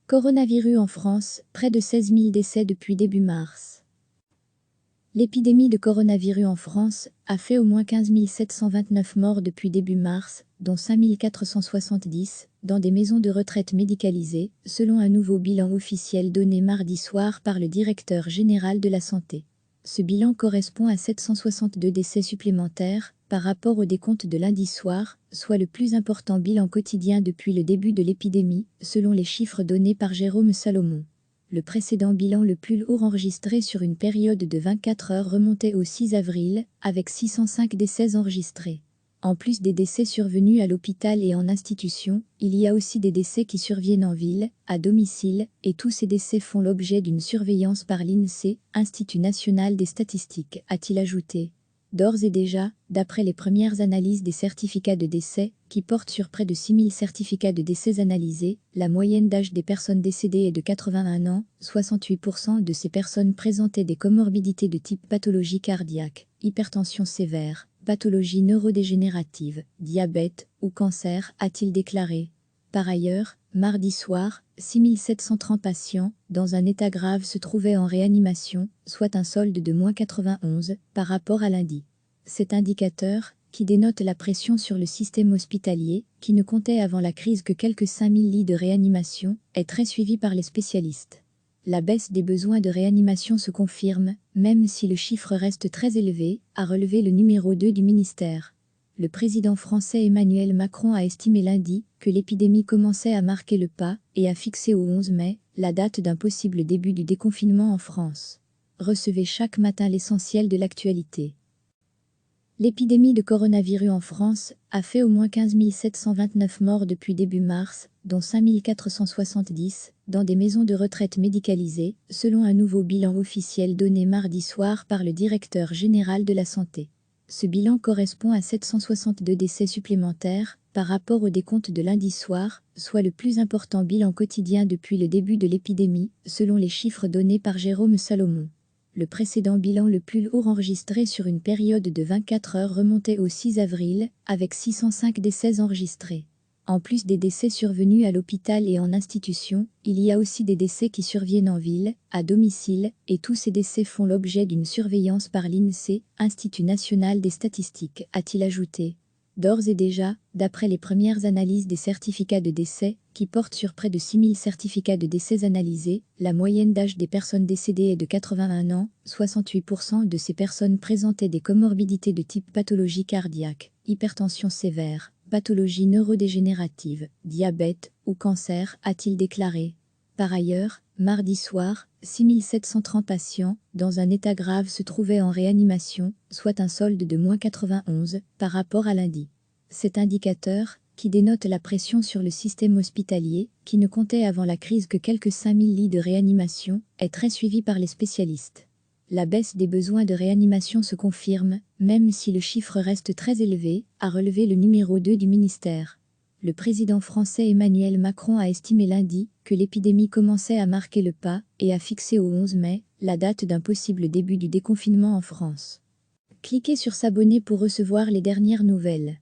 Coronavirus en France, près de 16 000 décès depuis début mars. L'épidémie de coronavirus en France a fait au moins 15 729 morts depuis début mars, dont 5 470 dans des maisons de retraite médicalisées, selon un nouveau bilan officiel donné mardi soir par le directeur général de la Santé. Ce bilan correspond à 762 décès supplémentaires par rapport au décompte de lundi soir, soit le plus important bilan quotidien depuis le début de l'épidémie, selon les chiffres donnés par Jérôme Salomon. Le précédent bilan le plus lourd enregistré sur une période de 24 heures remontait au 6 avril, avec 605 décès enregistrés. En plus des décès survenus à l'hôpital et en institution, il y a aussi des décès qui surviennent en ville, à domicile, et tous ces décès font l'objet d'une surveillance par l'INSEE, Institut national des statistiques, a-t-il ajouté. D'ores et déjà, d'après les premières analyses des certificats de décès, qui portent sur près de 6 000 certificats de décès analysés, la moyenne d'âge des personnes décédées est de 81 ans, 68% de ces personnes présentaient des comorbidités de type pathologie cardiaque, hypertension sévère, pathologie neurodégénérative, diabète ou cancer, a-t-il déclaré. Par ailleurs, mardi soir, 6 730 patients, dans un état grave, se trouvaient en réanimation, soit un solde de moins 91 par rapport à lundi. Cet indicateur, qui dénote la pression sur le système hospitalier, qui ne comptait avant la crise que quelques 5 000 lits de réanimation, est très suivi par les spécialistes. La baisse des besoins de réanimation se confirme, même si le chiffre reste très élevé, a relevé le numéro 2 du ministère. Le président français Emmanuel Macron a estimé lundi que l'épidémie commençait à marquer le pas et a fixé au 11 mai la date d'un possible début du déconfinement en France. Recevez chaque matin l'essentiel de l'actualité. L'épidémie de coronavirus en France a fait au moins 15 729 morts depuis début mars, dont 5 470 dans des maisons de retraite médicalisées, selon un nouveau bilan officiel donné mardi soir par le directeur général de la Santé. Ce bilan correspond à 762 décès supplémentaires par rapport au décompte de lundi soir, soit le plus important bilan quotidien depuis le début de l'épidémie, selon les chiffres donnés par Jérôme Salomon. Le précédent bilan le plus lourd enregistré sur une période de 24 heures remontait au 6 avril, avec 605 décès enregistrés. En plus des décès survenus à l'hôpital et en institution, il y a aussi des décès qui surviennent en ville, à domicile, et tous ces décès font l'objet d'une surveillance par l'INSEE, Institut national des statistiques, a-t-il ajouté. D'ores et déjà, d'après les premières analyses des certificats de décès, qui portent sur près de 6 000 certificats de décès analysés, la moyenne d'âge des personnes décédées est de 81 ans, 68% de ces personnes présentaient des comorbidités de type pathologie cardiaque, hypertension sévère, pathologie neurodégénérative, diabète ou cancer, a-t-il déclaré. Par ailleurs, mardi soir, 6 730 patients, dans un état grave, se trouvaient en réanimation, soit un solde de moins 91 par rapport à lundi. Cet indicateur, qui dénote la pression sur le système hospitalier, qui ne comptait avant la crise que quelques 5 000 lits de réanimation, est très suivi par les spécialistes. La baisse des besoins de réanimation se confirme, même si le chiffre reste très élevé, a relevé le numéro 2 du ministère. Le président français Emmanuel Macron a estimé lundi que l'épidémie commençait à marquer le pas et a fixé au 11 mai la date d'un possible début du déconfinement en France. Cliquez sur s'abonner pour recevoir les dernières nouvelles.